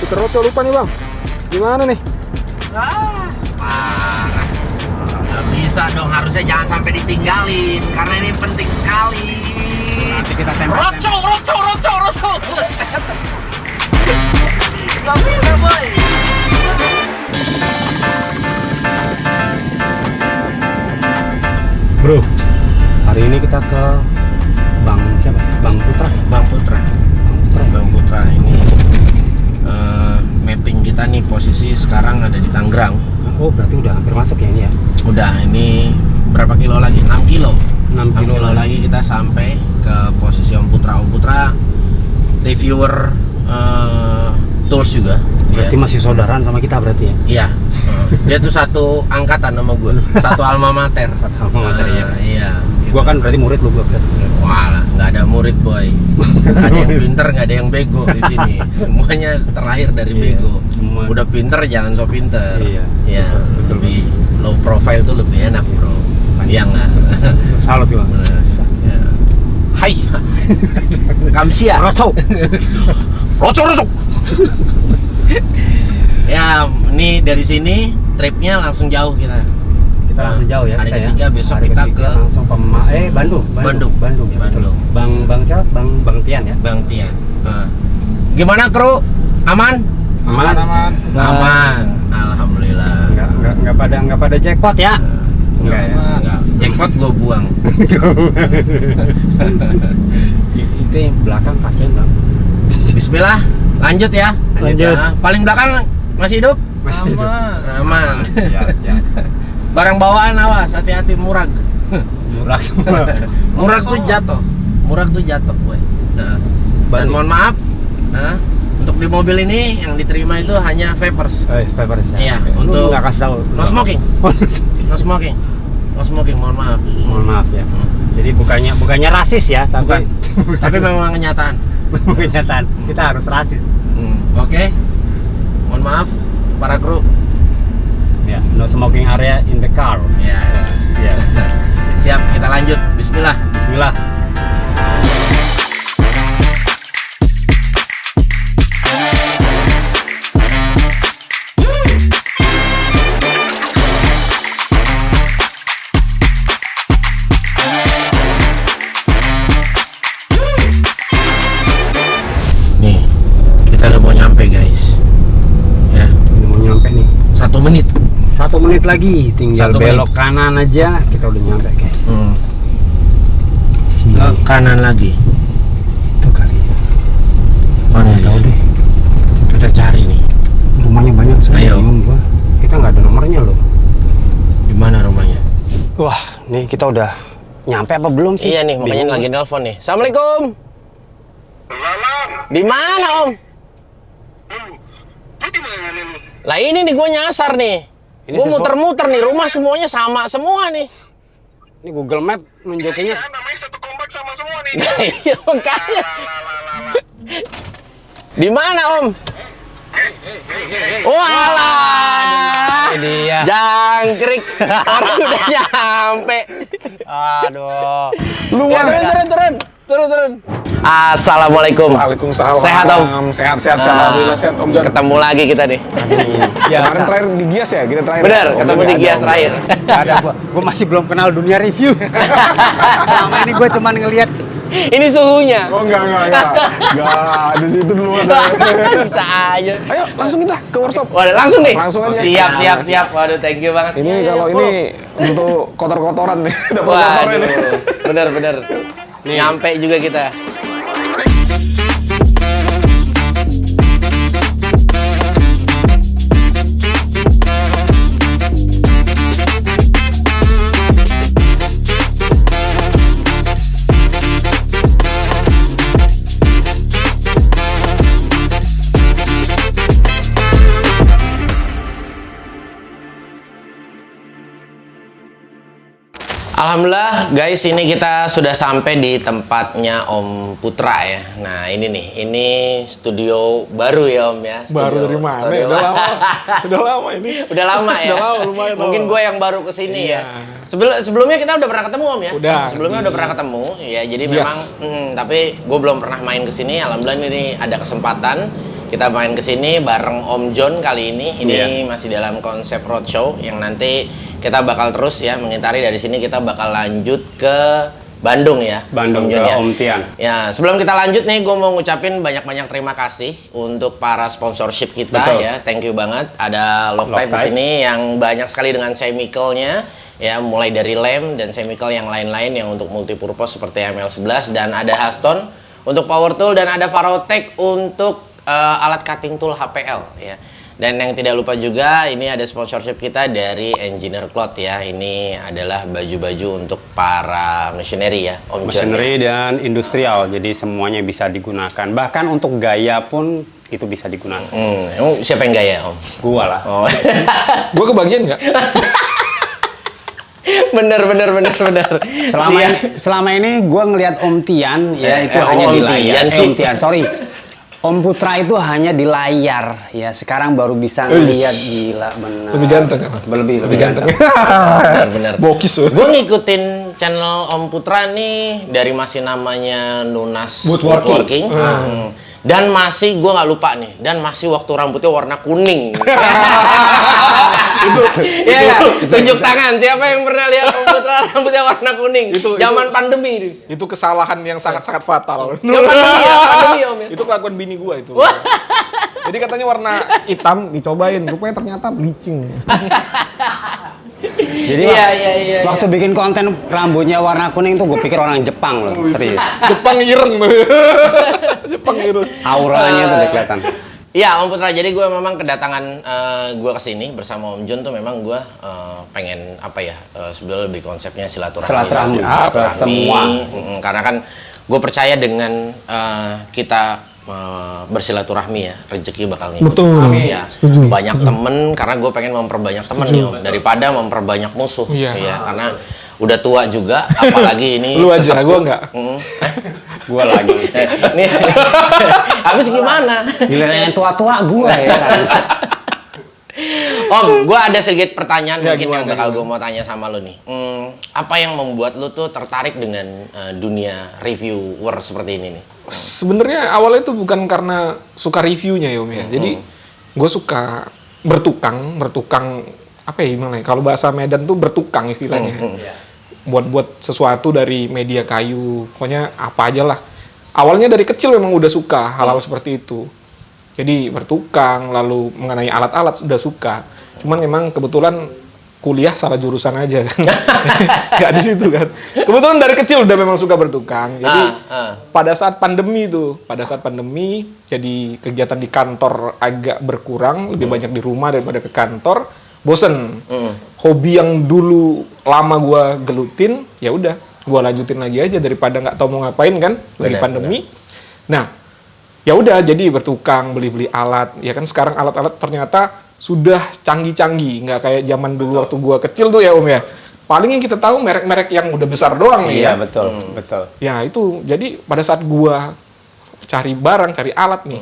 Roco lupa nih bang. Gimana nih? Parah. Nggak bisa dong, harusnya jangan sampai ditinggalin karena ini penting sekali. Nanti kita tembak. Roco. Buset. Nggak bisa, boy. Bro, hari ini kita ke Bang siapa? Bang Putra. Bang Putra ini mapping kita nih posisi sekarang ada di Tangerang. Oh, berarti udah hampir masuk ya ini ya? Udah, ini berapa kilo lagi? 6 kilo. 6 6 kilo lagi kita sampai ke posisi Om Putra. Om Putra reviewer tools juga. Berarti masih saudaraan sama kita berarti ya? Iya. Dia tuh satu angkatan sama gue, satu alma mater. Satu alma mater, iya. Iya. Gua kan berarti murid lu, gua berarti. Walah, nggak ada murid boy. Nggak ada yang pinter, nggak ada yang bego di sini. Semuanya terlahir dari Iya, bego. semua. Udah pinter jangan so pinter. Iya, Iya. betul, Lebih low profile tuh lebih enak bro. Iya nggak? Salut gua. Ya. Hai. Kamsia. Roco. Roco. Ya, ini dari sini tripnya langsung jauh kita. Kita langsung jauh ya. Hari kita ketiga ya. besok Hari kita ketiga ke langsung Bandung. Bandung. Ya, betul. Bang siapa? Bang Tian ya. Bang Tian. Gimana kru? Aman? Aman. Alhamdulillah. Enggak pada jackpot ya. Enggak ya. Enggak. Jackpot gue buang. Itu yang belakang kasihan bang. Bismillah, lanjut ya. Lanjut. Paling belakang masih hidup? Masih hidup. Aman. Siap. Barang bawaan awas, hati-hati murag. Murah semua. Murag tuh jatuh, gue. Dan mohon maaf, untuk di mobil ini yang diterima itu hanya vapers. Vapers ya. Iya, Oke. untuk Lu nggak kasih tahu. no smoking. No smoking, mohon maaf. Mohon maaf ya. Jadi bukannya rasis ya, Bukan. tapi Tapi memang kenyataan. kenyataan kita harus rasis. Oke. Mohon maaf para kru. Ya, no smoking area in the car. Ya. Ya. Siap, kita lanjut. Bismillah. Bismillah. Nih, kita udah mau nyampe guys. Ya, Ini mau nyampe nih. 1 menit. 1 menit lagi, tinggal 1 menit. belok kanan aja kita udah nyampe guys. Sini. Ke kanan lagi. Itu kali. Mana Nggak tahu dia? deh. Kita cari nih. Rumahnya banyak sekali. Ayo. Bingung gua. Kita nggak ada nomornya loh. Di mana rumahnya? Wah, nih kita udah nyampe apa belum sih? Iya nih, makanya Bingung lagi gua. nelpon nih. Assalamualaikum. Salam. Di mana om? Lu di mana lu? Lah ini nih gue nyasar nih. Ini Gue sesuatu- muter-muter nih, rumah semuanya sama semua nih. Ini Google Map nunjukinnya. Ya, namanya satu kompak sama semua nih. Iya makanya. Di mana om? Walah. Ini dia. Jangkrik. Orang udah nyampe. Aduh. Ya, turun. Assalamualaikum. Waalaikumsalam. Sehat om? Sehat. Alhamdulillah sehat Om Jon. Ketemu lagi kita nih. Kemarin terakhir di Gias ya, kita terakhir. Benar, Om ketemu Jon di ada, Gias Om. terakhir. Gak ada gua masih belum kenal dunia review. Selama ini gua cuman ngelihat Ini suhunya. Oh enggak. Enggak, di situ dulu ada. Bisa aja. Ayo, langsung kita ke workshop. Waduh, langsung nih. Langsung aja. Siap. Waduh, thank you banget. Ini Iya, kalau full. ini untuk kotor-kotoran nih. Dapat kotor ini. Waduh, bener. Nyampe juga kita. Alhamdulillah guys, ini kita sudah sampai di tempatnya Om Putra ya. Nah ini nih, ini studio baru ya Om ya. Baru dari mana? Udah lama. Udah lama ini. Udah lama ya. Udah lama, lumayan Mungkin lama. gue yang baru kesini Iya. ya. Sebelumnya kita udah pernah ketemu Om ya. Udah. Sebelumnya udah pernah ketemu ya. Jadi Yes. memang, tapi gue belum pernah main kesini. Alhamdulillah ini ada kesempatan Kita main ke sini bareng Om John kali ini. Ini masih dalam konsep roadshow yang nanti kita bakal terus ya mengitari dari sini. Kita bakal lanjut ke Bandung ya. Bandung Om John, ke ya. Om Tian. Ya, sebelum kita lanjut nih, gue mau ngucapin banyak-banyak terima kasih untuk para sponsorship kita. Betul. Ya. Thank you banget. Ada Loctite di Loctite. sini yang banyak sekali dengan chemical-nya. Ya, mulai dari lem dan chemical yang lain-lain yang untuk multipurpose seperti ML11, dan ada Haston untuk power tool, dan ada Varotech untuk alat cutting tool HPL ya. Dan yang tidak lupa juga ini ada sponsorship kita dari Engineer Cloth ya. Ini adalah baju-baju untuk para machinery ya, Om John. Machinery dan industrial, jadi semuanya bisa digunakan. Bahkan untuk gaya pun itu bisa digunakan. Emang siapa yang gaya, Om? Gua lah. Oh. Gue kebagian nggak? bener. Selama ini gue ngelihat Om Tian ya itu Om hanya di Tian layar. sih. Om Tian, sorry. Om Putra itu hanya di layar ya. Sekarang baru bisa ngelihat, gila benar. Lebih ganteng kan? Lebih ganteng. Bener. Bokis. Gue ngikutin channel Om Putra nih dari masih namanya Nunas Woodworking. Dan masih gue nggak lupa nih, dan masih waktu rambutnya warna kuning. Iya nggak? Tunjuk tangan, siapa yang pernah lihat Om Putra rambutnya warna kuning? Zaman pandemi itu. Itu kesalahan yang sangat-sangat fatal. Pandemi Om ya. Itu kelakuan bini gua itu. Jadi katanya warna hitam dicobain, rupanya ternyata bleaching. Jadi Iya. waktu bikin konten rambutnya warna kuning tuh gue pikir orang Jepang loh, serius. Jepang ireng tuh. Jepang ireng. Auranya tuh udah kelihatan. Iya Om Putra, jadi gue memang kedatangan gue kesini bersama Om John tuh memang gue pengen apa ya, sebenarnya lebih konsepnya silaturahmi Silaturahmi ke semua. Karena kan gue percaya dengan kita bersilaturahmi ya, rezeki bakal ngikut. Betul. Ya, banyak temen, karena gue pengen memperbanyak temen nih Om, daripada memperbanyak musuh. Iya. Ya, karena udah tua juga, apalagi ini Lu aja, sesepuh. gua nggak. Gue lagi. Nih, habis gimana? Giliran yang tua-tua gue ya. Om, gue ada sedikit pertanyaan Ya, mungkin yang gimana, bakal gue mau tanya sama lo nih. Apa yang membuat lo tuh tertarik dengan dunia reviewer seperti ini nih? Sebenarnya awalnya itu bukan karena suka reviewnya ya Om ya. Jadi gue suka bertukang apa ya gimana ya? Kalau bahasa Medan tuh bertukang istilahnya. Buat sesuatu dari media kayu, pokoknya apa aja lah. Awalnya dari kecil memang udah suka hal-hal seperti itu. Jadi bertukang, lalu mengenai alat-alat sudah suka. Cuman memang kebetulan kuliah salah jurusan aja kan. Nggak di situ kan. Kebetulan dari kecil udah memang suka bertukang. Jadi pada saat pandemi jadi kegiatan di kantor agak berkurang, lebih banyak di rumah daripada ke kantor. Bosen. Hobi yang dulu lama gua gelutin, ya udah gua lanjutin lagi aja daripada nggak tahu mau ngapain kan lagi pandemi. Nah, ya udah jadi bertukang, beli-beli alat. Ya kan sekarang alat-alat ternyata sudah canggih-canggih, nggak kayak zaman dulu waktu gua kecil tuh ya Om ya. Paling yang kita tahu merek-merek yang udah besar doang nih ya. Iya betul. Ya itu, jadi pada saat gua cari barang, cari alat nih,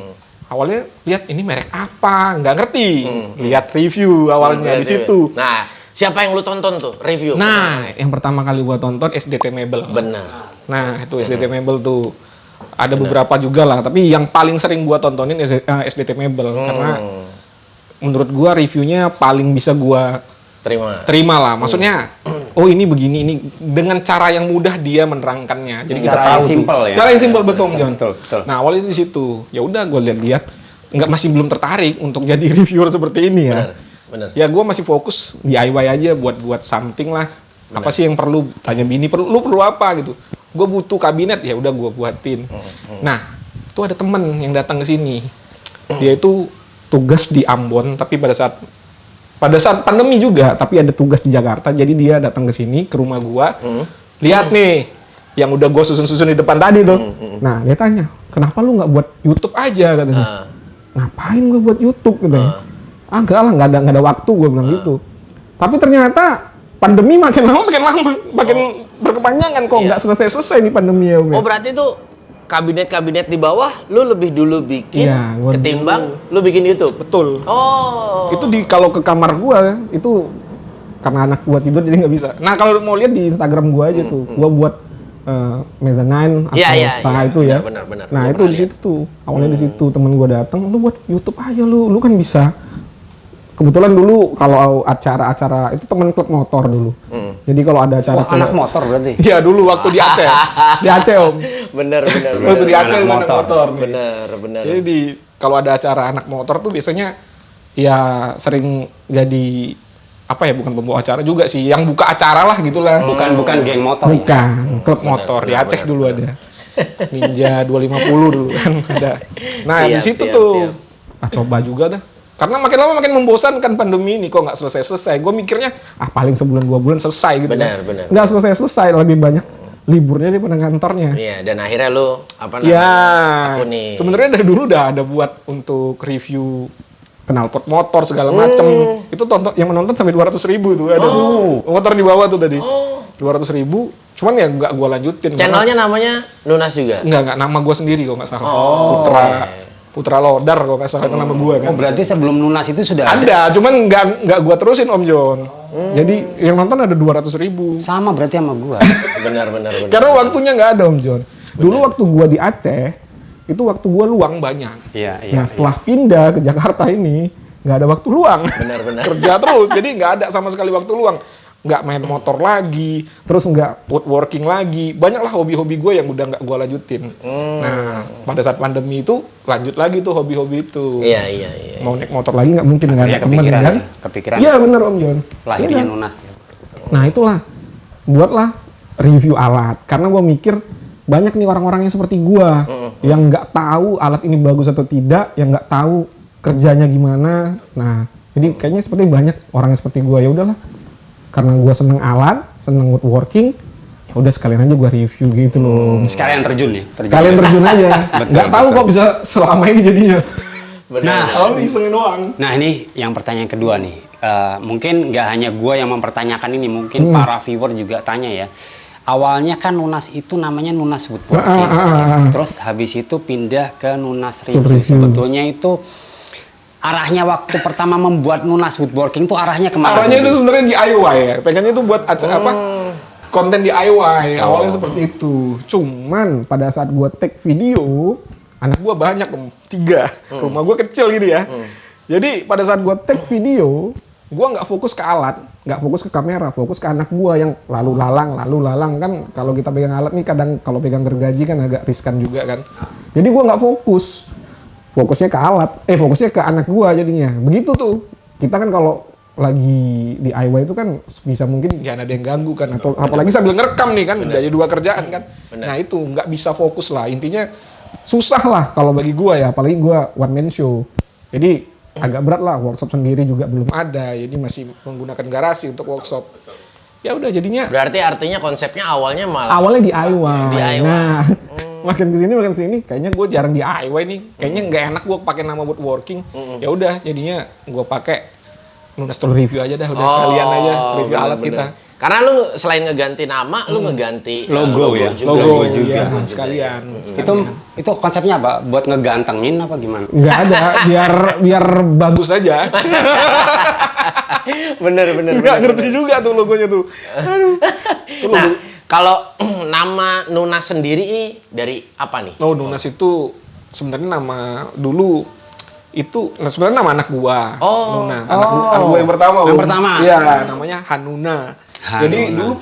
awalnya lihat ini merek apa, nggak ngerti. Lihat review awalnya di situ. Nah, siapa yang lu tonton tuh review? Nah, yang pertama kali gua tonton SDT Mebel. Benar. Nah, itu SDT Mebel tuh. Ada beberapa juga lah, tapi yang paling sering gua tontonin SDT Mebel karena menurut gua reviewnya paling bisa gua terima lah. Maksudnya, oh ini begini, ini dengan cara yang mudah dia menerangkannya. Jadi kita Cara tahu yang tuh. simple ya. Cara yang simple betul, John. Betul. Nah, awalnya di situ. Ya udah gua lihat-lihat, masih belum tertarik untuk jadi reviewer seperti ini ya. Benar. Ya gua masih fokus DIY aja buat something lah. Apa sih yang perlu? Tanya bini, lu perlu apa gitu. Gue butuh kabinet, ya udah gue buatin. Nah, itu ada temen yang datang ke sini. Dia itu tugas di Ambon, tapi pada saat pandemi juga, tapi ada tugas di Jakarta. Jadi dia datang ke sini, ke rumah gue. Lihat nih, yang udah gue susun-susun di depan tadi tuh. Nah, dia tanya, kenapa lu nggak buat YouTube aja katanya? Ngapain gue buat YouTube katanya? Enggak lah, nggak ada waktu, gue bilang gitu. Tapi ternyata pandemi makin lama makin berkepanjangan kok, nggak selesai nih pandemi ya Om. Oh, berarti tuh kabinet-kabinet di bawah lu lebih dulu bikin ketimbang lu bikin YouTube. Betul. Oh. Itu kalau ke kamar gua itu karena anak gua tidur jadi nggak bisa. Nah, kalau mau lihat di Instagram gua aja tuh, gua buat Mezzanine atau Iya. itu ya. Benar. Nah Gua itu pernah di lihat. situ awalnya di situ temen gue datang, lu buat YouTube aja lu kan bisa. Kebetulan dulu kalau acara-acara itu temen klub motor dulu. Jadi kalau ada acara Wah, anak motor berarti. Iya dulu waktu di Aceh. di Aceh om. Bener. Waktu di Aceh Anak anak motor. motor. nih. Bener. Jadi kalau ada acara anak motor tuh biasanya ya sering jadi apa ya, bukan pembawa acara juga sih, yang buka acara lah gitulah. Bukan geng motor. Bukan. Klub motor di Aceh dulu ada. Ninja 250 dulu kan ada. Nah di situ tuh coba juga dah. Karena makin lama makin membosankan pandemi ini, kok nggak selesai. Gue mikirnya paling sebulan 2 bulan selesai gitu. Benar. Nggak selesai, lebih banyak liburnya daripada ngantornya. Iya, dan akhirnya lu apa namanya? Ya, tekuni. sebenarnya dari dulu udah ada buat untuk review knalpot motor segala macem. Itu yang menonton sampai 200.000 tuh ada. Motor di bawah tuh tadi. 200.000. Cuman ya nggak gue lanjutin. Channelnya namanya Nunas juga. Nggak nama gue sendiri kok nggak salah. Putra Lodar kalau nggak salah itu nama gue kan. Oh, berarti sebelum Nunas itu sudah ada. Ada, cuman nggak gue terusin Om John. Jadi yang nonton ada 200.000. Sama berarti sama gua. Benar. Karena waktunya nggak ada Om John. Dulu waktu gue di Aceh, itu waktu gue luang banyak. Iya. Nah setelah pindah ke Jakarta ini, nggak ada waktu luang. Benar. Kerja terus, jadi nggak ada sama sekali waktu luang. Nggak main motor lagi, terus nggak woodworking lagi. Banyaklah hobi-hobi gue yang udah nggak gue lanjutin. Nah, pada saat pandemi itu lanjut lagi tuh hobi-hobi itu. Iya. Mau naik motor lagi nggak mungkin, nggak ada temen kan? Kepikiran. Iya bener Om John. Lahirnya Iya. Nunas ya. Nah itulah, buatlah review alat. Karena gue mikir banyak nih orang-orang yang seperti gue, yang nggak tahu alat ini bagus atau tidak, yang nggak tahu kerjanya gimana. Nah, jadi kayaknya seperti banyak orang yang seperti gue. Ya udahlah, karena gue seneng alat, seneng woodworking, ya udah sekalian aja gue review gitu loh. Sekalian terjun ya. Sekalian terjun aja. Nggak tahu kok bisa selama ini jadinya. Nah, Kalau isengin doang. Nah ini yang pertanyaan kedua nih. Mungkin nggak hanya gua yang mempertanyakan ini, mungkin para viewer juga tanya ya. Awalnya kan Nunas itu namanya Nunas Woodworking. Terus habis itu pindah ke Nunas Review. Sebetulnya itu arahnya waktu pertama membuat Nunas Woodworking tuh arahnya kemana? Arahnya itu sebenarnya DIY ya. Pengennya tuh buat acara konten DIY. Awalnya seperti itu. Cuman pada saat gue take video, Anak gua banyak, Om. 3. Rumah gua kecil gitu ya. jadi pada saat gue take video, gue nggak fokus ke alat, nggak fokus ke kamera, fokus ke anak gue yang lalu lalang kan. Kalau kita pegang alat nih kadang kalau pegang gergaji kan agak riskan juga kan. Jadi gue nggak fokusnya ke alat, fokusnya ke anak gue jadinya. Begitu tuh. Kita kan kalau lagi di DIY itu kan bisa mungkin Jangan ada yang ganggu kan. atau apalagi sambil ngerekam nih kan, Jadi 2 kerjaan kan. Bener. Nah itu nggak bisa fokus lah. Intinya susah lah kalau bagi gua ya. Apalagi gua one man show. Jadi agak berat lah, workshop sendiri juga belum ada. Jadi masih menggunakan garasi untuk workshop. Ya udah jadinya Berarti artinya konsepnya awalnya malah awalnya DIY. DIY. Nah, makin kesini kayaknya gue jarang DIY nih. Kayaknya nggak enak gue pakai nama woodworking. Ya udah jadinya gue pakai Nunas Tool Review aja dah. Udah sekalian aja review alat bener. kita. Karena lu selain ngeganti nama, lu ngeganti Logo ya? juga. Logo juga. ya, sekalian. Itu konsepnya apa? Buat ngegantengin apa gimana? nggak ada, biar bagus. Bagus aja. bener. Nggak ngerti juga tuh logonya tuh. Aduh. Nah, kalau nama Nunas sendiri ini dari apa nih? Oh, Nunas itu sebenarnya nama dulu itu sebenarnya nama anak gua. Oh. Nunas. Anak gua yang pertama. Yang Om. pertama. Iya, namanya Hanuna. Jadi Hanuna. dulu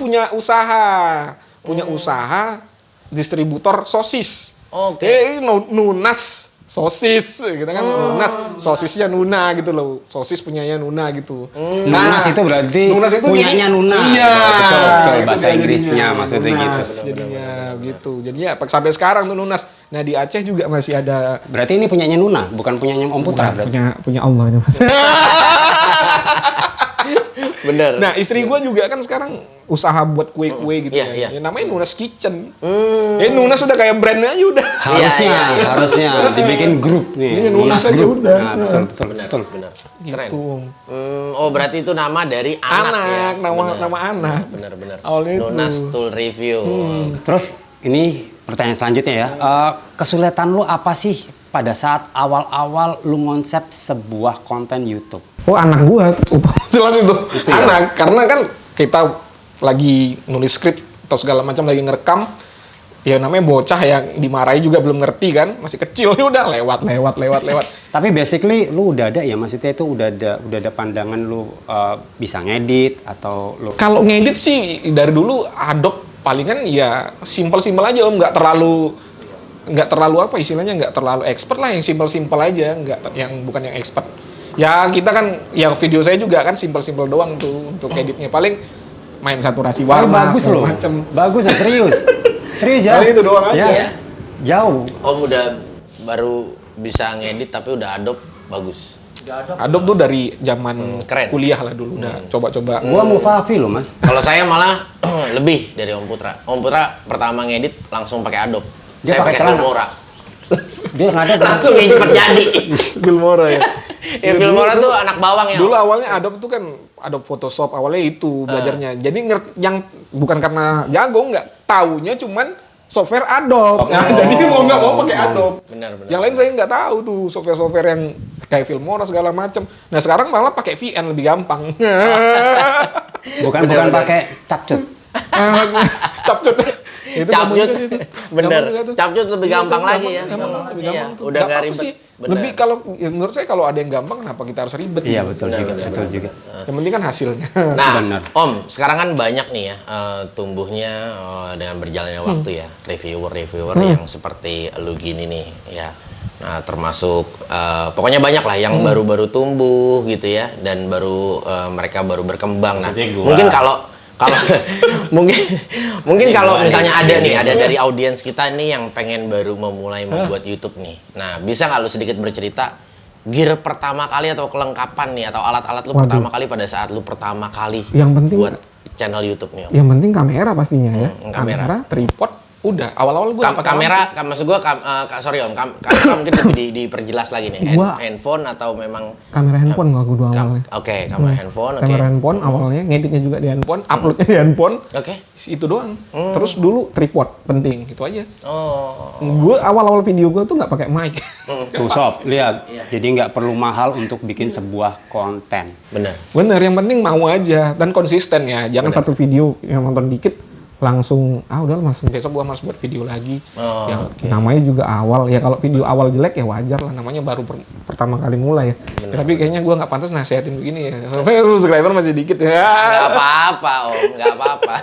punya usaha distributor sosis. Oke. Nunas sosis gitu kan. Nunas sosisnya Nuna gitu loh. Sosis punyanya Nuna gitu. Nunas itu berarti Nunas itu punyanya jadi- Nuna. Iya. Betul, Itu bahasa dia Inggrisnya jadinya. maksudnya Nunas, gitu. Jadinya gitu. Jadinya sampai sekarang tuh Nunas. Nah di Aceh juga masih ada. Berarti ini punyanya Nuna, bukan punyanya Om Putra berarti. punya Allah ini mas. Bener. Nah istri gua juga kan sekarang usaha buat kue-kue gitu Iya. ya. Namanya Nunas Kitchen. Nunas udah kayak brandnya aja udah. Harusnya dibikin grup nih. Iya, Nunas aja Group. udah. Nah, betul. Bener. Keren. Gitu. Oh berarti itu nama dari anak ya? nama anak. Bener. Awalnya itu. Nunas Tool Review. Terus ini pertanyaan selanjutnya ya. Kesulitan lu apa sih pada saat awal-awal lu ngonsep sebuah konten YouTube? Oh anak gue, Jelas itu. Anak karena kan kita lagi nulis skrip atau segala macam lagi ngerekam ya namanya bocah yang dimarahi juga belum ngerti kan, masih kecil ya udah lewat. Tapi basically lu udah ada ya, maksudnya itu udah ada pandangan lu bisa ngedit atau lu Kalau ngedit sih dari dulu Adobe palingan ya simpel-simpel aja Om, nggak terlalu apa istilahnya, nggak terlalu expert lah, yang simpel-simpel aja, nggak yang bukan yang expert. Ya kita kan, ya video saya juga kan simpel-simpel doang tuh untuk editnya, paling main saturasi Wah, warna bagus segala loh. macem. Bagus loh, serius. Serius ya? Paling itu doang aja. Ya. Jauh. Om udah baru bisa ngedit tapi udah Adobe bagus. Adobe tuh dari zaman Keren. kuliah lah dulu udah coba-coba. Gua mau Favi loh, Mas. Kalau saya malah lebih dari Om Putra. Om Putra pertama ngedit langsung pakai Adobe. Dia Saya pakai pakai celana. Filmora. Dia nggak ada Langsung cepet jadi. Filmora ya. Ya Filmora tuh anak bawang ya. Dulu awalnya Adobe tuh kan Adobe Photoshop awalnya itu belajarnya. Jadi yang bukan karena jago, nggak taunya cuman software Adobe. Nah, jadi mau nggak mau pakai Adobe. Benar. Yang lain saya nggak tahu tuh software-software yang kayak Filmora segala macam. Nah sekarang malah pakai VN lebih gampang. bukan Bener. pakai capcut. Capcut. Itu Capcut. ngomongnya ke situ. Bener. Gampang juga tuh. Capcut lebih Iya, gampang tuh, lagi ya. Gampang, lebih Iya, gampang tuh. udah Nggak nggak apa-apa ribet. sih. Bener. Lebih kalau ya menurut saya kalau ada yang gampang kenapa kita harus ribet? Iya, gitu. betul juga, betul juga. Yang penting kan hasilnya. Nah, Benar. Om, sekarang kan banyak nih ya tumbuhnya dengan berjalannya waktu ya, reviewer yang seperti lu gini nih, ya. Nah, termasuk pokoknya banyak lah yang baru-baru tumbuh gitu ya, dan baru mereka baru berkembang. Nah, Maksudnya gua. mungkin kalau mungkin kalau misalnya ada dari audiens kita nih yang pengen baru memulai membuat YouTube nih. Nah, bisa nggak lu sedikit bercerita gear pertama kali atau kelengkapan nih atau alat-alat lu pertama kali pada saat lu pertama kali Yang penting- buat channel YouTube nih, Om? Yang penting kamera pastinya ya. Kamera. tripod. Udah, awal-awal gue Kamera, maksud gua sorry Om, kamera mungkin lebih diperjelas lagi nih. Gua- Handphone atau memang Kamera handphone gua dua awalnya. Oke, kamera handphone, oke. Kamera handphone awalnya, ngeditnya juga di handphone, uploadnya di handphone. Oke. itu doang. Terus dulu tripod penting, itu aja. Oh. Gue awal-awal video gue tuh nggak pakai mic. Tuh sob, lihat. Jadi nggak perlu mahal untuk bikin sebuah konten. Benar. Bener, yang penting mau aja dan konsisten ya. Jangan satu video yang nonton dikit langsung udah langsung besok gua harus buat video lagi. Oh, Ya, oke. namanya juga awal ya, kalau video awal jelek ya wajar lah, namanya baru pertama kali mulai ya. Ya, tapi kayaknya gua nggak pantas nasihatin begini ya. Subscriber masih dikit Nggak ya. apa-apa Om, nggak apa-apa.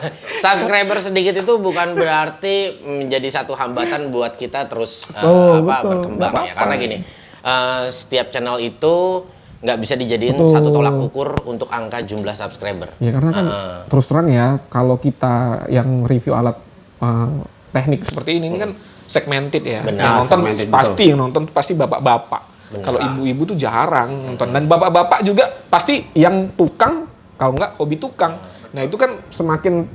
Subscriber sedikit itu bukan berarti menjadi satu hambatan buat kita terus Betul. berkembang Nggak ya. Karena apa-apa. gini, setiap channel itu nggak bisa dijadiin Betul. satu tolak ukur untuk angka jumlah subscriber. Ya karena kan terus terang ya, kalau kita yang review alat teknik Seperti ini kan segmented ya. Benar, Yang nonton segmented, pasti yang nonton pasti bapak-bapak. Kalau ibu-ibu tuh jarang nonton, dan bapak-bapak juga pasti yang tukang, kalau nggak hobi tukang. Nah itu kan semakin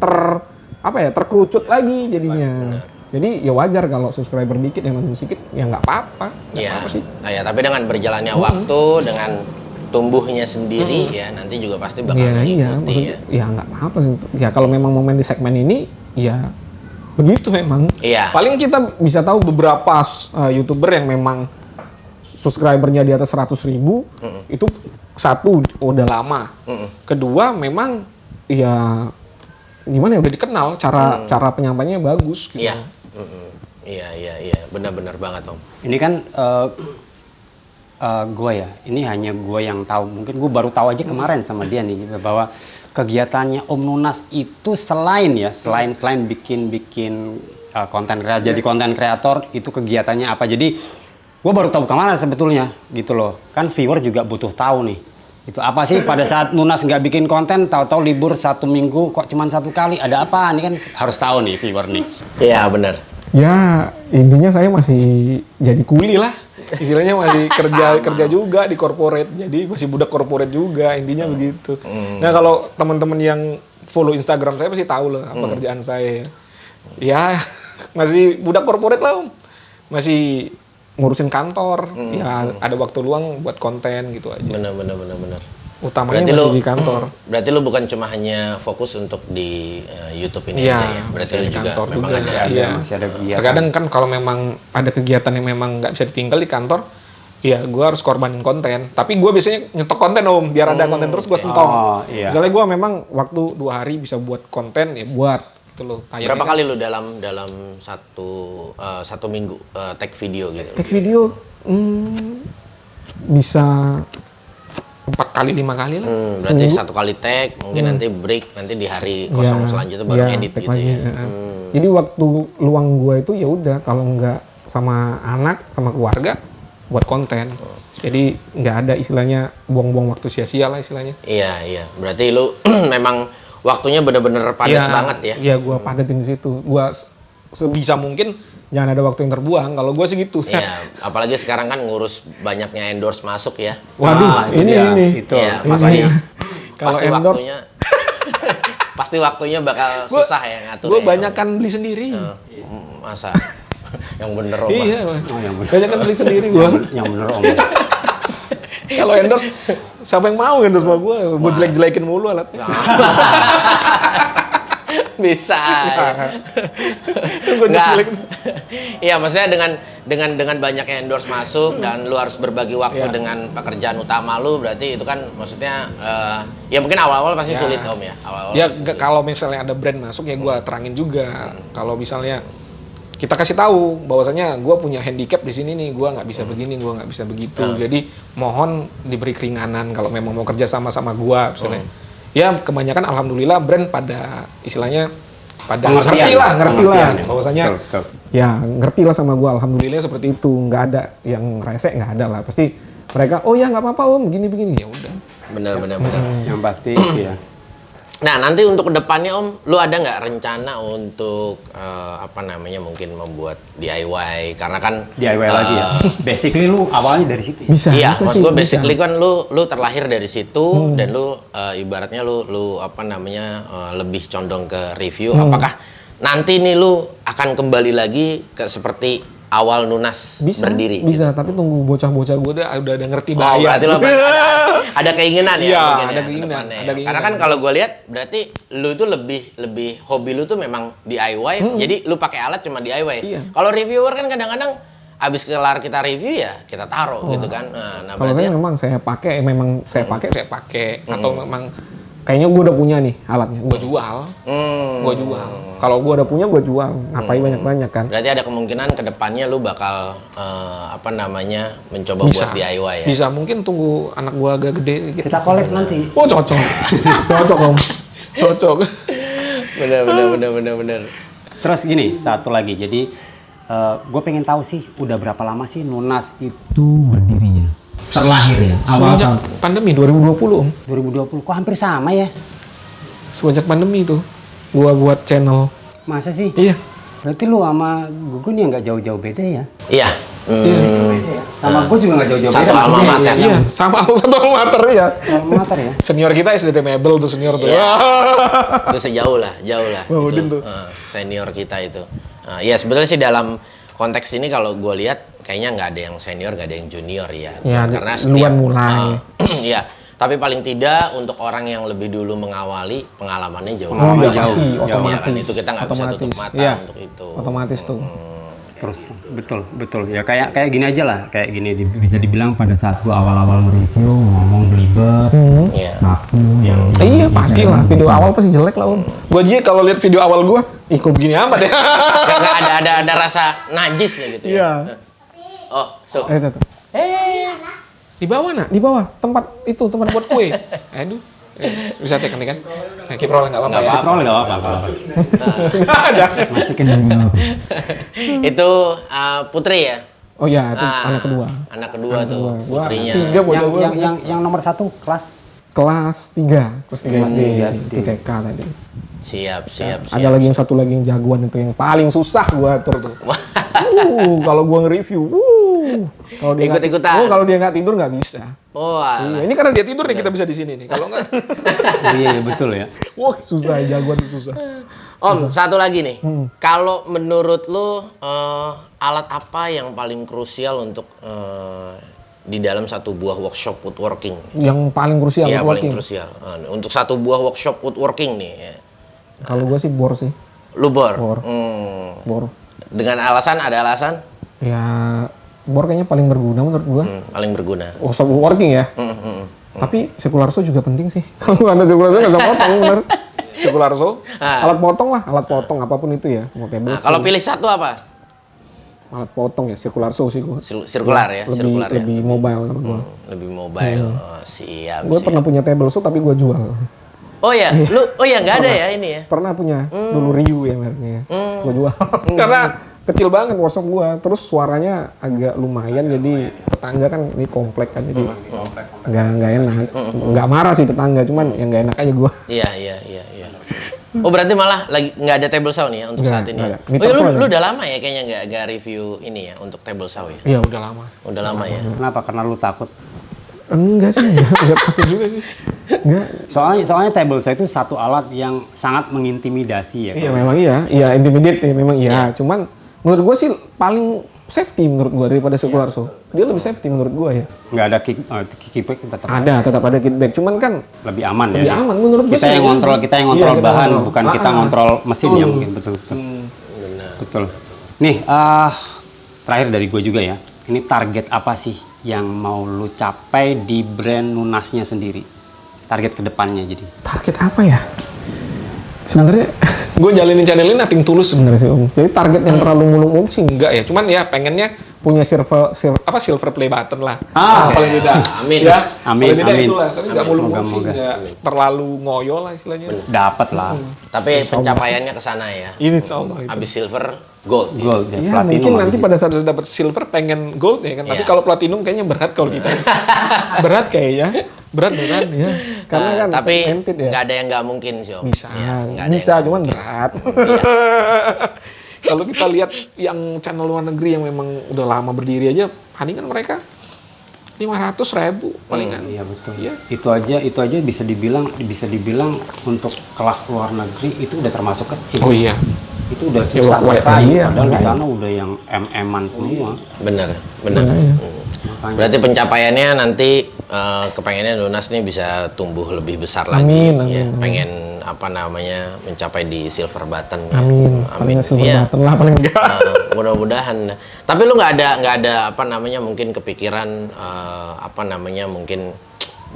terkerucut lagi jadinya. Jadi ya wajar kalau subscriber dikit, yang nonton sedikit ya nggak apa-apa. Nggak Iya. apa-apa sih. Nah, ya, tapi dengan berjalannya waktu, dengan tumbuhnya sendiri ya, nanti juga pasti bakal Iya, mengikuti maksudnya, ya. ya nggak apa-apa sih. Ya kalau memang mau main di segmen ini, ya begitu memang. Iya. Paling kita bisa tahu beberapa YouTuber yang memang subscribernya di atas 100.000, itu satu udah lama. Kedua memang ya gimana ya, udah dikenal, cara penyampaiannya bagus gitu. Iya. Iya, benar-benar banget Om. Ini kan gue ya, ini hanya gue yang tahu. Mungkin gue baru tahu aja kemarin sama dia nih, bahwa kegiatannya Om Nunas itu selain bikin konten kreator, jadi konten kreator, itu kegiatannya apa. Jadi gue baru tahu kemarin sebetulnya gitu loh. Kan viewer juga butuh tahu nih. Itu apa sih pada saat Nunas nggak bikin konten, tahu-tahu libur 1 minggu kok cuma 1 kali, ada apa? Ini kan harus tahu nih viewer nih. Iya, benar. Ya intinya saya masih jadi Kuli lah. Istilahnya masih kerja juga di corporate, jadi masih budak corporate juga, intinya begitu. Nah kalau teman-teman yang follow Instagram saya pasti tahu lah apa kerjaan saya. Ya masih budak corporate lah Om. Masih ngurusin kantor, ya ada waktu luang buat konten gitu aja. Benar. Utamanya Berarti masih lu di kantor. Berarti lu bukan cuma hanya fokus untuk di YouTube ini Iya, aja ya. Berarti masih lu di juga kantor memang juga. ada. Iya. Masih ada kegiatan. Terkadang kan kalau memang ada kegiatan yang memang nggak bisa ditinggal di kantor, ya gue harus korbanin konten. Tapi gue biasanya nyetok konten Om, biar ada konten terus gue sentong. Oh, iya. Misalnya gue memang waktu 2 hari bisa buat konten, ya buat. Itu loh. Berapa kali lu dalam satu minggu take video gitu? Take video bisa 4 kali 5 kali lah. Berarti satu kali take, mungkin nanti break, nanti di hari kosong selanjutnya baru edit take gitu lagi, ya. Jadi waktu luang gue itu ya udah kalau nggak sama anak sama keluarga buat konten. Jadi nggak ada istilahnya buang-buang waktu sia-sia lah istilahnya. Iya. Berarti lu memang waktunya bener-bener padat banget ya? Iya, gue padatin di situ. Gue Sebisa mungkin jangan ada waktu yang terbuang. Kalau gue sih gitu. Iya, apalagi sekarang kan ngurus banyaknya endorse masuk ya. Waduh, itu ini. Itu. Iya, pasti. Kalau Pasti endorse- waktunya pasti waktunya bakal susah ya ngatur. gue banyak kan beli sendiri. Masa yang bener Om. Iya, Oh, yang bener. banyak kan beli sendiri gue. Yang bener Om. Kalau endorse, siapa yang mau endorse sama gue? Gue jelek-jelekin mulu alatnya. Bisa. Gue Nggak. jelek. Iya, maksudnya dengan banyak endorse masuk dan lu harus berbagi waktu dengan pekerjaan utama lu, berarti itu kan maksudnya ya mungkin awal-awal pasti sulit Om ya. Awal-awal Ya pasti sulit. kalau misalnya ada brand masuk ya gue terangin juga. Kalau misalnya kita kasih tahu bahwasanya gue punya handicap di sini nih, gue nggak bisa begini, gue nggak bisa begitu. Jadi mohon diberi keringanan kalau memang mau kerja sama gue misalnya. Ya kebanyakan alhamdulillah brand pada istilahnya pada ngerti lah Pengertian ya. bahwasanya Betul. Ya ngerti lah sama gue. Alhamdulillah seperti itu. Nggak ada yang rese, nggak ada lah. Pasti mereka, oh ya nggak apa-apa Om, begini-begini. Ya udah. Bener. Yang pasti itu ya. Nah, nanti untuk kedepannya Om, lu ada nggak rencana untuk mungkin membuat DIY? Karena kan DIY lagi ya. Basically lu awalnya dari situ. Bisa. iya, bisa maksud sih, gue bisa. basically kan lu terlahir dari situ dan lu ibaratnya lu lebih condong ke review. Apakah nanti nih lu akan kembali lagi ke seperti awal Nunas Bisa, berdiri? bisa. Tapi tunggu bocah-bocah gue. udah ngerti Oh, bahaya. berarti lo ada keinginan ya Iya, mungkin ada ya, keinginan, kedepannya ada ya. keinginan. Karena kan kalau gue lihat berarti lu itu lebih hobi lu tuh memang DIY. Jadi lu pakai alat cuma DIY. Iya. Kalau reviewer kan kadang-kadang habis kelar kita review ya kita taruh gitu kan. Nah Kalau berarti memang saya pakai, saya saya pakai atau memang kayaknya gue udah punya nih alatnya. gue jual. Gue jual. Kalau gue udah punya, gue jual. Ngapain banyak-banyak kan? berarti ada kemungkinan kedepannya lu bakal mencoba Bisa. buat DIY ya. Bisa mungkin tunggu anak gue agak gede gitu. Kita collab nanti. Oh cocok. Cocok Om. Cocok. Bener. Terus gini, satu lagi. Jadi gue pengen tahu sih udah berapa lama sih Nunas itu berdirinya? Terlahir ya. Semenjak pandemi 2020 Om. 2020. Kok hampir sama ya? Semenjak pandemi tuh gua buat channel. Masa sih? Iya. Berarti lu sama Gugun ya nggak jauh-jauh beda ya? Iya. Sama gue juga nggak jauh-jauh Satu beda. alma mater. Iya, sama satu alma mater ya. Alma mater ya? Senior kita SDT Mebel tuh senior tuh. Iya. Itu sejauh lah. Wah, Itu, Udin tuh. senior kita itu. Ya sebetulnya sih dalam konteks ini kalau gue lihat kayaknya nggak ada yang senior, nggak ada yang junior ya. Ya, Karena duluan mulai. Iya. Tapi paling tidak untuk orang yang lebih dulu mengawali pengalamannya jauh. Pengalaman lebih jauh. banyak. Jauh. Iya Otomatis. kan itu kita nggak bisa tutup Otomatis. mata Iya. untuk itu. Otomatis tuh. Terus betul ya kayak gini aja lah, kayak gini bisa dibilang pada saat gua awal-awal nge-review ngomong belibet, Iya. ngaku yang Iya pasti lah. Video awal pasti jelek lah Om. Gua aja kalau lihat video awal gua, ih kok begini amat ya. Nggak ada rasa najis ya gitu ya. Iya. Oh, tuh. Itu tuh. Di bawah nak. Di bawah tempat Tempat buat kue. Aduh. Bisa tekan kan? Nah, kiprol nggak apa-apa Nggak ya. apa-apa. Scroll nggak apa-apa. Masukin Itu Putri ya? Oh iya, itu anak kedua. Anak kedua tuh, kedua. putrinya. Tiga bocah gua. yang nomor 1 kelas Kelas 3. Kelas 3 SD. SD. Di TK tadi. Siap. Ada lagi yang satu lagi yang jagoan itu yang paling susah gua atur tuh. Kalau gua nge-review, kalau dia nggak- Ikut-ikutan. kalau dia nggak tidur nggak bisa. Oh, alah. Iya, ini karena dia tidur nih kita bisa di sini nih. Kalau nggak, iya betul ya. Wah, susah jagoan itu susah. Om, satu lagi nih. Kalau menurut lu alat apa yang paling krusial untuk di dalam satu buah workshop woodworking? Yang paling krusial Iya, paling woodworking. krusial. Untuk satu buah workshop woodworking nih. Ya. Kalau gua sih bor sih. Lu bor. Bor. Bor. Dengan alasan, ada alasan? Ya bor kayaknya paling berguna menurut gua. Paling berguna. Workshop woodworking ya. Tapi sekular show juga penting sih. Kalau nggak ada sekular show nggak bisa potong bener. Sirkularso. Alat potong lah, alat potong apapun itu ya. Mau table Nah, kalau pilih satu apa? alat potong ya, Sirkularso sih gua. Sirkular ya, Lebih sirkular ya. lebih mobile nama gua. Lebih mobile. Oh, siap. Gue siap. pernah punya table saw tapi gue jual. Oh ya, nggak ada ya ini ya. Pernah punya dulu Ryu ya mereknya. Gue jual. Karena Kecil banget workshop gua, terus suaranya agak lumayan, jadi tetangga kan ini komplek kan, jadi nggak enak. Nggak marah sih tetangga, cuman yang nggak enak aja gua. Iya. Oh berarti malah lagi nggak ada table saw nih ya untuk Nggak, saat ini. nggak Ya? ada. Ini Oh ya, terus lu ada. udah lama ya kayaknya nggak review ini ya untuk table saw ya. iya udah lama. Udah lama ya. Kenapa? Karena lu takut. Enggak sih, enggak takut Juga sih. enggak. Soalnya table saw itu satu alat yang sangat mengintimidasi ya. Iya memang iya intimidate ya memang iya. Cuman menurut gua sih paling safety menurut gua daripada Sirkularso. Dia lebih safety menurut gua ya. Nggak ada kickback tetap Tetap ada kickback, cuman kan lebih aman lebih ya. aman menurut gua Kita sih. yang kontrol Iya, kita bahan, kontrol. bukan kita ngontrol mesin ya mungkin betul. Betul. Nih, terakhir dari gue juga ya. Ini target apa sih yang mau lu capai di brand Nunasnya sendiri? Target kedepannya jadi. Target apa ya? Sebenarnya Gue jalinin channel ini nothing tulus sebenarnya. sebenarnya sih Om. Jadi target yang terlalu muluk-muluk sih Enggak ya, cuman ya pengennya punya silver play button lah. Ah, paling beda. Amin. Ya, Amin, paling beda amin. itulah. Tapi nggak muluk-muluk sih, Moga-moga. nggak terlalu ngoyo lah istilahnya. Dapat lah. Tapi pencapaiannya ke sana ya. Insya Allah itu. Abis silver, gold. Ya. Gold ya, Ya platinum. mungkin habis nanti itu. pada saat Terus dapat silver pengen gold ya kan. Tapi Iya. kalau platinum kayaknya berat kalau kita. Berat kayaknya. Berat beneran ya. karena kan Tapi segmented ya. nggak ada yang nggak mungkin sih Om. Bisa. Ya, nggak ada Bisa yang nggak cuman mungkin. berat. Kalau kita lihat yang channel luar negeri yang memang udah lama berdiri aja, palingan mereka 500.000 palingan. Iya betul. Iya. Itu aja bisa dibilang untuk kelas luar negeri itu udah termasuk kecil. Oh iya. Itu udah Ya, susah bersaing. iya, Padahal di makanya. sana udah yang MM-an semua. Bener. Makanya. Berarti pencapaiannya nanti kepengennya Lunas nih bisa tumbuh lebih besar lagi. Amin, Ya. amin. Pengen apa namanya mencapai di silver button. Ya. Amin. Paling silver Iya. button lah paling enggak. Mudah-mudahan. Tapi lu nggak ada apa namanya mungkin kepikiran apa namanya mungkin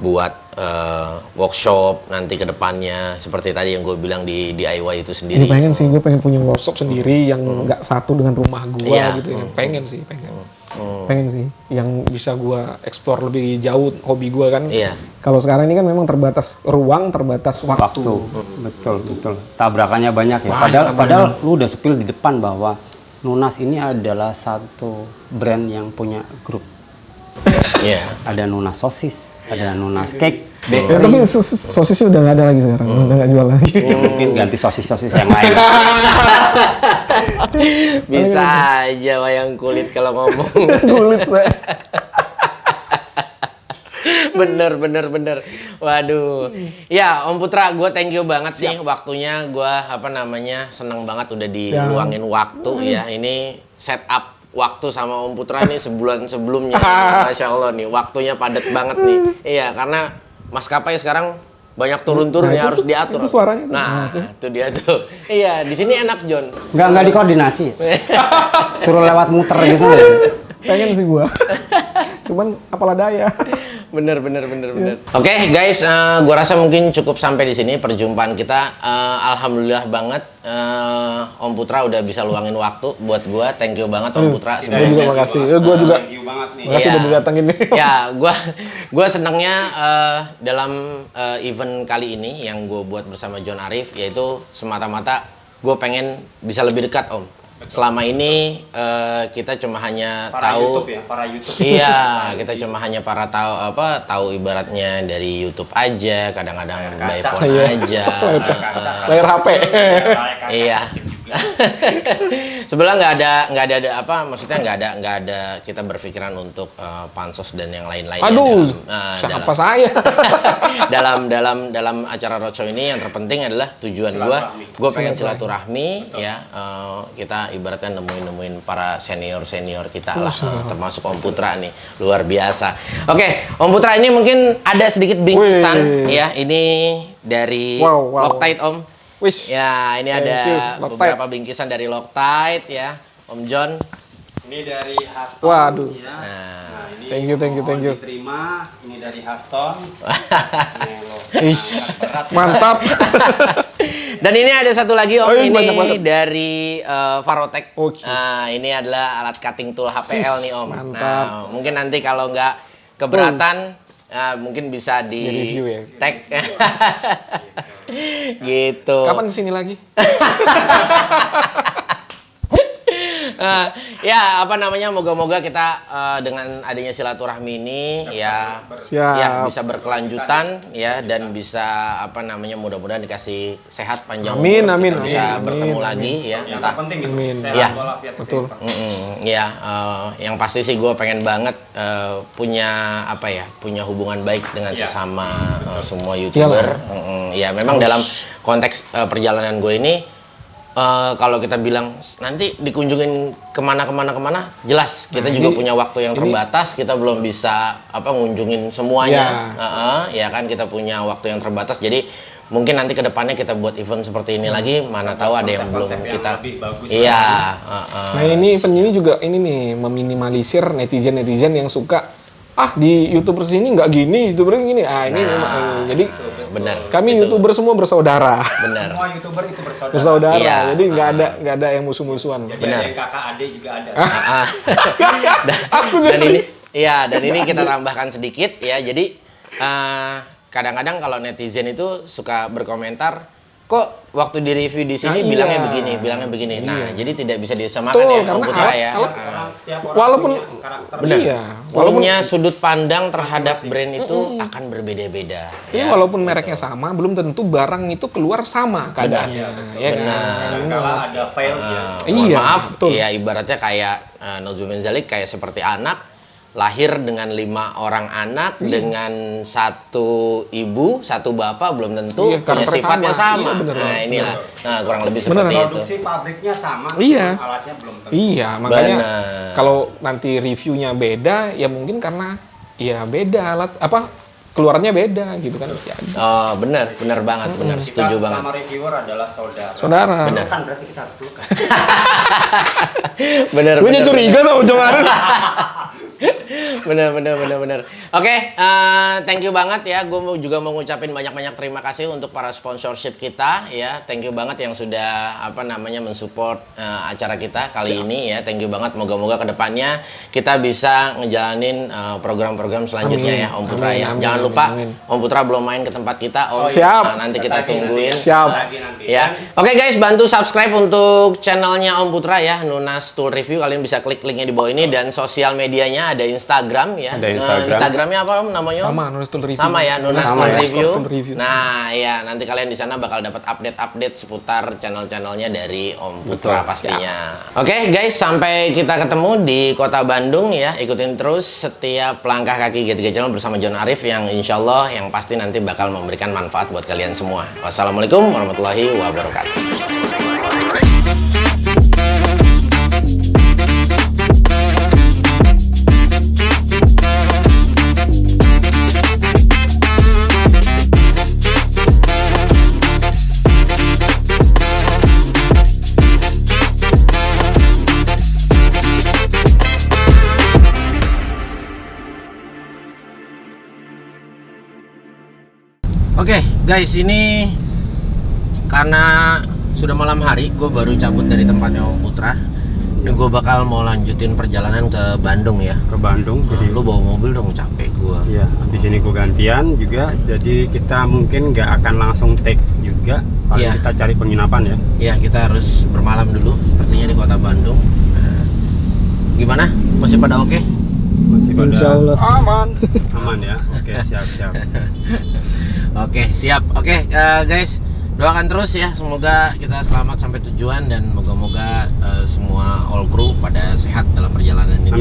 buat workshop nanti ke depannya seperti tadi yang gue bilang di DIY itu sendiri. Ini pengen sih, gue pengen punya workshop Shop sendiri yang nggak satu dengan rumah gua Iya. gitu ya. Pengen sih, pengen. pengen sih. Yang Bisa gua explore lebih jauh hobi gua kan. Iya. kalau sekarang ini kan memang terbatas ruang, terbatas waktu. Betul. Tabrakannya banyak ya. Padahal lu udah spill di depan bahwa Nunas ini adalah satu brand yang punya grup. Iya. Ada Nunas sosis, ada Nunas cake, Ya, bakery. tapi sosisnya udah nggak ada lagi sekarang, udah nggak jual lagi. Mungkin ganti sosis-sosis yang lain. Bisa aja wayang kulit kalau ngomong. Kulit saya. bener. Waduh. Ya Om Putra, gue thank you banget nih waktunya. Gue apa namanya seneng banget udah diluangin waktu ya. Ini setup waktu sama Om Putra nih sebulan sebelumnya. Masya Allah nih waktunya padat banget nih. Iya karena maskapai sekarang banyak turun-turun yang harus diatur. itu suaranya tuh. Nah, itu dia tuh. Iya, di sini enak John. Nggak dikoordinasi. Suruh lewat muter gitu ya. Pengen sih gua. Cuman apalah daya. Bener. Oke guys, gua rasa mungkin cukup sampai di sini perjumpaan kita. Alhamdulillah banget Om Putra udah bisa luangin waktu buat gua. Thank you banget Om Putra Gua juga sebelumnya. makasih. Gua juga Thank you banget nih. makasih Iya. udah didatengin nih. Ya, gua senangnya dalam event kali ini yang gue buat bersama John Arif yaitu semata-mata gue pengen bisa lebih dekat Om. Selama ini kita cuma hanya tahu para YouTube. Iya, kita cuma hanya tahu ibaratnya dari YouTube aja, kadang-kadang by phone aja. Layar HP. Iya. Sebelah nggak ada apa maksudnya nggak ada kita berpikiran untuk pansos dan yang lain-lainnya. Aduh, dalam siapa saya? dalam acara roadshow ini yang terpenting adalah tujuan gue pengen silaturahmi ya kita ibaratnya nemuin para senior kita lah termasuk Om Putra nih luar biasa. Oke, Om Putra ini mungkin ada sedikit bingkisan Wih. ya ini dari Wow. Loctite Om. Wis. Ya, ini Thank ada you, Loctite. beberapa bingkisan dari Loctite ya, Om John. Ini dari Haston. Waduh. Ya. Nah, ini Thank you. mohon diterima. Ini dari Haston. Ini loh. Ish, mantap. Dan ini ada satu lagi Om, Oh, ini banyak ini banget. dari Varotech. Oke. Nah, ini adalah alat cutting tool HPL nih Om. Mantap. Nah, mungkin nanti kalau nggak keberatan, mungkin bisa di review ya. tag. Gitu. Kapan kesini lagi? Ya apa namanya, moga-moga kita dengan adanya silaturahmi ini ya Siap. ya bisa berkelanjutan ya, dan bisa apa namanya, mudah-mudahan dikasih sehat panjang Amin, umur, amin, kita bisa amin, bertemu amin, lagi ya, entah penting Amin. Ya. Betul. ya yang pasti sih gue pengen banget punya apa ya, punya hubungan baik dengan sesama semua YouTuber. Ya memang dalam konteks perjalanan gue ini, kalau kita bilang nanti dikunjungin kemana, jelas kita juga punya waktu yang terbatas, kita belum bisa apa ngunjungin semuanya. Ya kan, kita punya waktu yang terbatas, jadi mungkin nanti kedepannya kita buat event seperti ini lagi, mana tahu ada yang belum kita. Iya. Nah ini event ini juga ini nih meminimalisir netizen yang suka di YouTuber sini nggak gini, YouTuber gini. Ini memang ini. Jadi Benar. kami YouTuber semua bersaudara. Benar. Semua YouTuber itu bersaudara. Bersaudara. Iya. Jadi nggak ada yang musuh-musuhan. Jadi Benar. ada yang kakak adik juga ada. Dan ini kita tambahkan sedikit ya. Jadi kadang-kadang kalau netizen itu suka berkomentar, kok waktu di review di sini Nah, bilangnya iya. begini. Nah, jadi tidak bisa disamakan Betul, ya Om karena Putra ya. Tiap orang Walaupun punya karakter. Benar. Iya, walaupun Punya sudut pandang terhadap brand itu akan berbeda-beda. ini Ya. walaupun mereknya sama, belum tentu barang itu keluar sama keadaannya. Ya kan? Kadang-kala ada failnya. Mohon Iya, maaf, betul. ya ibaratnya kayak Nauzubillah min dzalik, kayak seperti anak lahir dengan 5 orang anak, dengan 1 ibu, 1 bapak, belum tentu Iya, punya karakter sifatnya sama. sama. Iya, bener Nah banget. inilah, kurang lebih Bener. seperti itu. Produksi pabriknya sama, Iya. cuman alatnya belum tentu. Iya, makanya Benar. kalau nanti reviewnya beda, ya mungkin karena ya beda alat keluarnya beda gitu kan. Ya, Oh benar banget, benar, setuju Kita banget. sama reviewer adalah saudara. saudara. Kan berarti kita harus pelukan. Benar. Gue jadi curiga sama kemarin. Bener. Oke, thank you banget ya. Gue juga mau ngucapin banyak terima kasih untuk para sponsorship kita ya. Thank you banget yang sudah mensupport acara kita kali ini ya. Thank you banget. Moga-moga kedepannya kita bisa ngejalanin program-program selanjutnya ya Om Putra ya. Amin, Jangan amin, lupa amin. Om Putra belum main ke tempat kita. Om. Siap. Nanti kita tungguin. Siap. Ya. Oke guys, bantu subscribe untuk channelnya Om Putra ya, Nunas Tool Review. Kalian bisa klik linknya di bawah ini, dan sosial medianya ada Instagram ya. Ada Instagram. Instagramnya apa Om namanya Om? Sama, Nunas Tool Review. Sama ya, Nunas Sama Tool ya, Review. Tool Review. Nah, ya nanti kalian di sana bakal dapat update seputar channel-channelnya dari Om Putra pastinya. Oke guys, sampai kita ketemu di Kota Bandung ya. Ikutin terus setiap langkah kaki G3 Channel bersama John Arif, yang insya Allah yang pasti nanti bakal memberikan manfaat buat kalian semua. Wassalamualaikum warahmatullahi wabarakatuh. Oke guys, ini karena sudah malam hari, gue baru cabut dari tempatnya Om Putra. Ini gue bakal mau lanjutin perjalanan ke Bandung ya. Ke Bandung, Jadi lu bawa mobil dong, capek gue. Iya, di sini gue gantian juga. Jadi kita mungkin nggak akan langsung take juga. Paling Iya. kita cari penginapan ya. Ya kita harus bermalam dulu, sepertinya di Kota Bandung. Nah, gimana? Masih pada oke? Masih pada Insyaallah aman. aman ya. Oke, siap. Oke, siap. Oke, guys, doakan terus ya, semoga kita selamat sampai tujuan, dan moga-moga semua all crew pada sehat dalam perjalanan ini.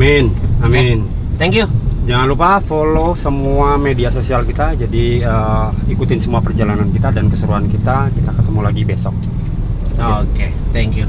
Amin. Thank you. Jangan lupa follow semua media sosial kita. Jadi ikutin semua perjalanan kita dan keseruan kita. Kita ketemu lagi besok. Oke, thank you.